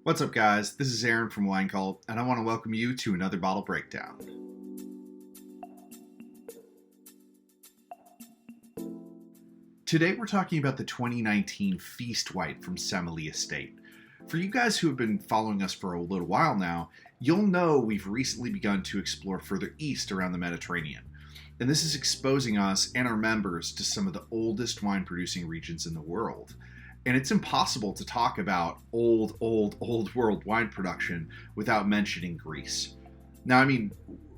What's up, guys? This is Aaron from WINECULT, and I want to welcome you to another bottle breakdown. Today we're talking about the 2019 Feast White from Semeli Estate. For you guys who have been following us for a little while now, you'll know we've recently begun to explore further east around the Mediterranean. And this is exposing us and our members to some of the oldest wine-producing regions in the world. And it's impossible to talk about old world wine production without mentioning Greece. Now,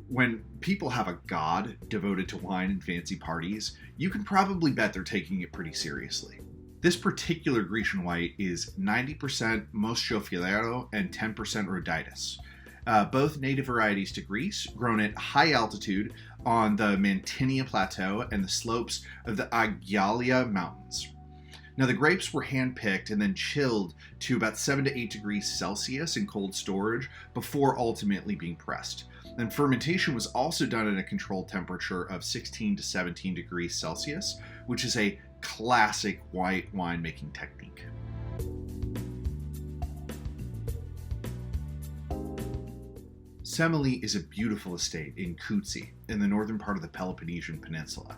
when people have a god devoted to wine and fancy parties, you can probably bet they're taking it pretty seriously. This particular Grecian white is 90% Moschofiero and 10% Rhoditis. Both native varieties to Greece, grown at high altitude on the Mantinia Plateau and the slopes of the Aigailia Mountains. Now, the grapes were hand-picked and then chilled to about 7 to 8 degrees Celsius in cold storage before ultimately being pressed. And fermentation was also done at a controlled temperature of 16 to 17 degrees Celsius, which is a classic white winemaking technique. Semeli is a beautiful estate in Koutsi, in the northern part of the Peloponnesian Peninsula.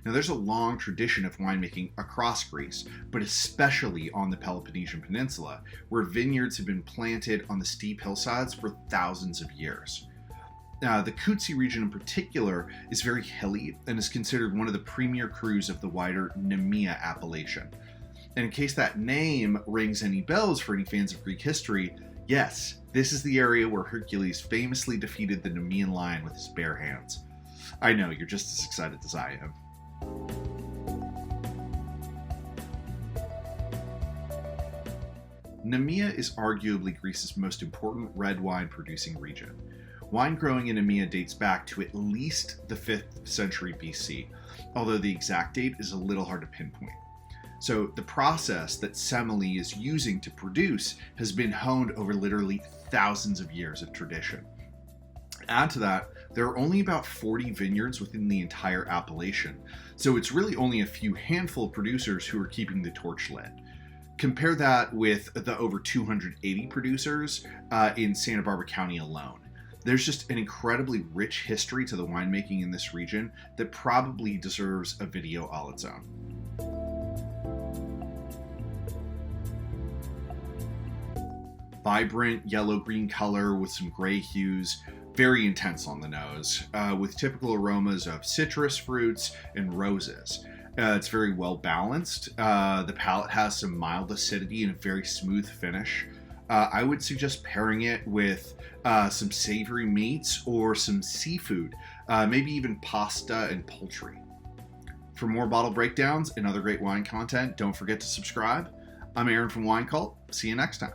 Now, there's a long tradition of winemaking across Greece, but especially on the Peloponnesian Peninsula, where vineyards have been planted on the steep hillsides for thousands of years. The Koutsi region in particular is very hilly and is considered one of the premier crus of the wider Nemea appellation. And in case that name rings any bells for any fans of Greek history, yes, this is the area where Hercules famously defeated the Nemean lion with his bare hands. I know, you're just as excited as I am. Nemea is arguably Greece's most important red wine producing region. Wine growing in Nemea dates back to at least the 5th century BC, although the exact date is a little hard to pinpoint. So the process that Semeli is using to produce has been honed over literally thousands of years of tradition. Add to that, there are only about 40 vineyards within the entire appellation, so it's really only a few handful of producers who are keeping the torch lit. Compare that with the over 280 producers in Santa Barbara County alone. There's just an incredibly rich history to the winemaking in this region that probably deserves a video all its own. Vibrant yellow-green color with some gray hues, very intense on the nose, with typical aromas of citrus fruits and roses. It's very well balanced. The palate has some mild acidity and a very smooth finish. I would suggest pairing it with some savory meats or some seafood, maybe even pasta and poultry. For more bottle breakdowns and other great wine content, don't forget to subscribe. I'm Aaron from WINECULT. See you next time.